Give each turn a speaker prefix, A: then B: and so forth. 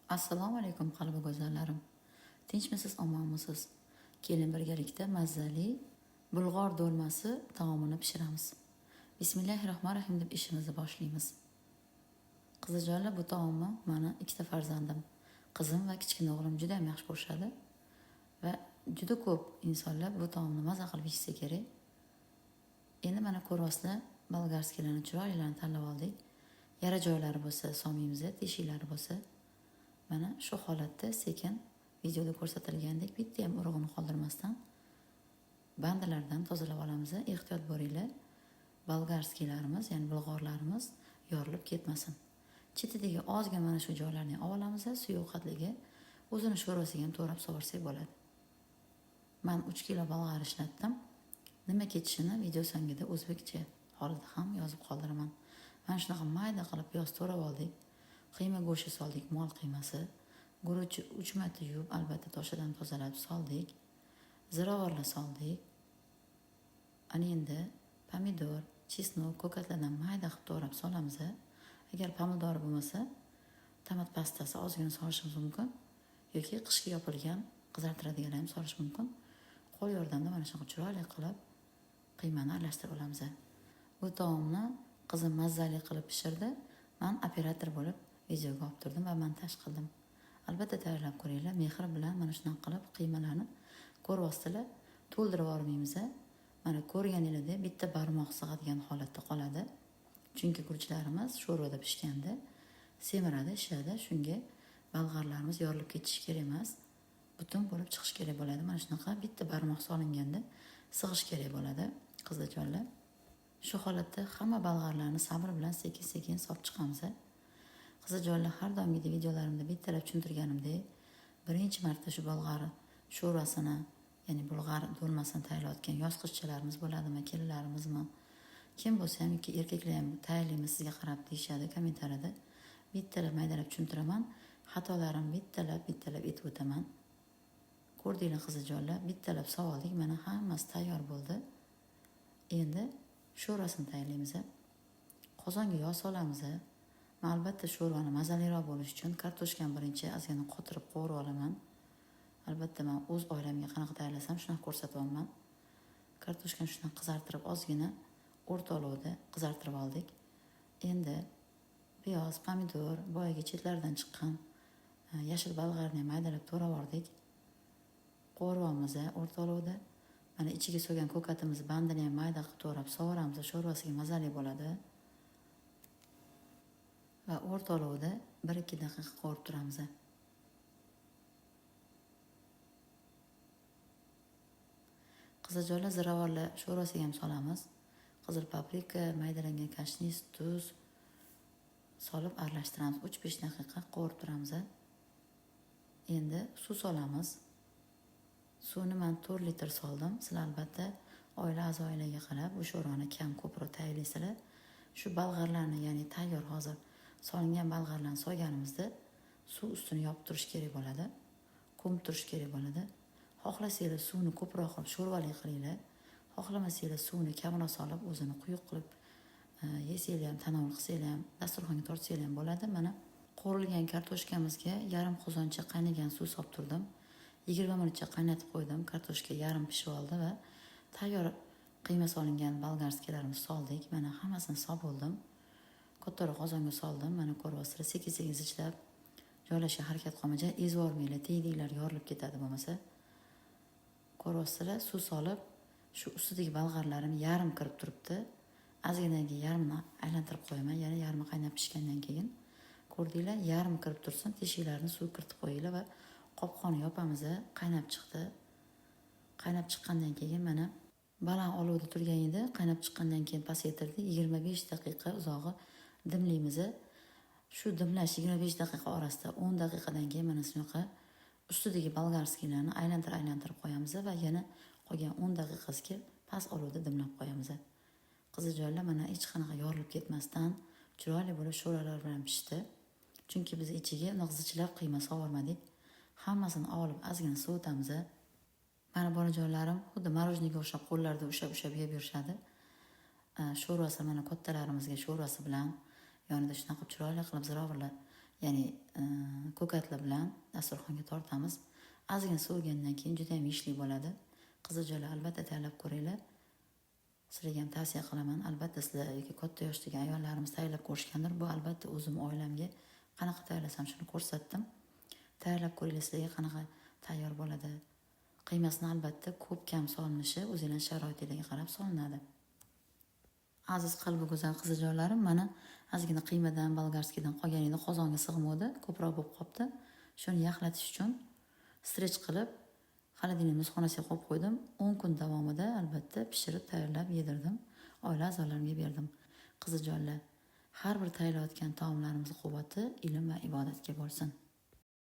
A: Assalomu alaykum qalbi go'zallarim. Tinchmisiz, omonmisiz? Keling birgalikda mazali bulg'or do'lmasi taomini pishiramiz. Bismillahirrohmanirrohim deb ishimizni boshlaymiz. Qizijonlar, bu taomni meni ikkita farzandim, qizim va kichkina o'g'lim juda ham yaxshi ko'rishadi va juda ko'p insonlar bu taomni maza qilib yeysa kerak. Endi mana ko'ryapsizlar, bolgarskilarni chiroylilarini tanlab oldik. Yara joylari bo'lsa solmaymiz, teshiklari bo'lsa mana shu holatda sekin videoda ko'rsatilgandek bitta ham urug'ini qoldirmasdan bandalardan tozalab olamiz. Ehtiyot bo'linglar. Bolgarskiylarimiz, ya'ni bulg'orlarimiz yorilib ketmasin. Chetidagi ozgina mana shu joylarni olamiz, suvi qatligi o'zini sho'rvasiga ham to'g'rab sovursak bo'ladi. Men 3 kilo bolg'ar ishlatdim. Nima ketishini video so'ngida o'zbekcha holida ham yozib qoldiraman. Mana shunaqa mayda qilib piyoz to'rab oldik. Qiyma go'shti soldik, mol qiymasi. Guruchni 3 marta yuvib, albatta toshidan tozalab soldik. Ziravorlar soldik. Ana endi pomidor, chesnok, ko'katlardan mayda qilib to'g'rab solamiz. Agar pomidor bo'lmasa, tomat pastasi ozgina solishimiz mumkin yoki qishga yopilgan qizartiradigan ham solish mumkin. Qo'l yordamida mana shunaqa chiroyli qilib qiymani aralashtirib olamiz. Bu taomni qizim mazali qilib pishirdi. Men operator bo'lib videoga olib turdim va montaj qildim. Albatta tayyorlab ko'ringlar. Mehr bilan mana shunaqa qilib qiymalarni ko'ryapsizlar, to'ldirib olmaymiz. Mana ko'rganingizda bitta barmoq sig'adigan holatda qoladi. Chunki guruchlarimiz sho'rvada pishganda semiradi, shishadi. Shunga bolg'arlarimiz yorilib ketishi kerak emas. Butun bo'lib chiqish kerak bo'ladi. Mana shunaqa bitta barmoq solinganda sig'ish kerak bo'ladi, qizlarjonlar. Shu holatda hamma bolg'arlarni sabr bilan sekin-sekin solib chiqamiz. Qizijonlar, har doimgidek videolarimda bittalab tushuntirganimdek, birinchi marta shu bolg'ar sho'rvasini, ya'ni bulg'or do'lmasini tayyorlayotgan yoz qizchalarimiz bo'ladimi, kelinlarimizmi, kim bo'lsa ham, yoki erkaklar ham tayyorlaymiz sizga qarab deyishadi kommentariyada. Bittalab maydalab tushuntiraman, xatolarimni bittalab aytib o'taman. Ko'rdinglar qizijonlar, bittalab savoldik, mana hammasi tayyor bo'ldi. Endi sho'rvasini tayyorlaymiz. Qozonga yog' solamiz. Men albatta sho'rvani mazaliroq bo'lishi uchun kartoshkani birinchi ozgina qotirib qovurib olaman. Albatta men o'z oilamga qanaqa tayyorlasam shunaqa ko'rsatyapman. Kartoshkani shundan qizartirib ozgina o'rta olovda qizartirib oldik. Endi piyoz, pomidor, boyagi chetlaridan chiqqan yashil bolg'arni maydalab to'rab oldik. Qovuryapmiz o'rta olovda. Mana ichiga so'ygan ko'katimizni bandini ham mayda qilib to'rab sovuramiz, sho'rvasiga mazali bo'ladi. Va o'rta olovda 1-2 daqiqa qovurib turamiz. Qizijonlar, ziravorlar sho'rvasiga ham solamiz. Qizil paprika, maydalangan kashnis, tuz solib aralashtiramiz. 3-5 daqiqa qovurib turamiz. Endi suv solamiz. Suvni men 4 litr soldim. Sizlar albatta oila a'zolarga qarab bu sho'rvani kam ko'proq tayyorlaysizlar. Shu bolg'arlarni, ya'ni tayyor hozir solingan bolg'arlarni so'yganimizda suv ustini yopib turish kerak bo'ladi. Ko'mib turish kerak bo'ladi. Xohlasanglar suvni ko'proq qilib sho'rvali qilinglar. Xohlamasanglar suvni kamroq solib o'zini quyuq qilib yesanglar ham, tanovul qilsanglar ham, dasturxonga tortsanglar ham bo'ladi. Mana qovurilgan kartoshkamizga yarim qozoncha qaynagan suv solib turdim. 20 minutcha qaynatib qo'ydim. Kartoshka yarim pishib oldi va tayyor qiyma solingan bolgarskilarimizni soldik. Mana hammasini solib oldim. Kattaroq qozonga soldim. Mana ko'ryapsizlar, sekin-sekin zichlab joylashga harakat qilmay, ezib olmanglar, teginglar yorilib ketadi bo'lmasa. Ko'ryapsizlar, suv solib, shu ustidagi bolg'arlarim yarim kirib turibdi. Ozginaga yarmini aylantirib qo'yaman, ya'ni yarmi qaynab pishgandan keyin. Ko'rdinglar, yarim kirib tursin, teshiklarini suv kiritib qo'yinglar va qopqonni yopamiz. Qaynab chiqdi. Qaynab chiqqandan keyin mana baland olovda turgan edi. Qaynab chiqqandan keyin pasaytirdik. 25 daqiqa uzog'i dimlaymiz. Shu dimlash 25 daqiqa orasida 10 daqiqadan keyin mana shunaqa ustidagi bolgarskilarni aylantirib qo'yamiz va yana qolgan 10 daqiqasiga past olovda dimlab qo'yamiz. Qizijonlar, mana hech qanaqa yorilib ketmasdan chiroyli bo'lib sho'rvalar bilan pishdi. Chunki biz ichiga nig'zichlab qiyma sovurmadik. Hammasini olib ozgina sovutamiz. Mana bolajonlarim xuddi marojniga o'xshab qo'llarida ushlab yeb yurishadi. Sho'rvasi mana kattalarimizga sho'rvasi bilan yonida shunaqa chiroyli qilib ziravorlar ya'ni ko'katli bilan dasturxonga tortamiz. Ozgina sovigandan keyin juda ham yishli bo'ladi. Qiziqjolar albatta tayyorlab ko'ringlar. Sizlarga ham tavsiya qilaman. Albatta sizlar yoki katta yoshdagi ayollarimiz tayyorlab ko'rishgandir. Bu albatta o'zim oilamga qanaqa tayyorlasam shuni ko'rsatdim. Tayyorlab ko'ringlar, sizlarga qanaqa tayyor bo'ladi. Qiymasini albatta ko'p kam solinishi o'zingizning sharoitingizga qarab solinadi. Aziz qalbi go'zal qiziqjonlarim, mana ozgina qiymadan, bolgarskiydan qolganini qozonga sig'madi, ko'proq bo'lib qopti. Shuni yaxlatish uchun strech qilib xolodilnik muzxonasiga qo'yib qo'ydim. 10 kun davomida albatta pishirib tayyorlab yedirdim. Oila a'zolarimga berdim. Qiziqjonlar, har bir tayyorlayotgan taomlarimiz quvvati ilm va ibodatga bo'lsin.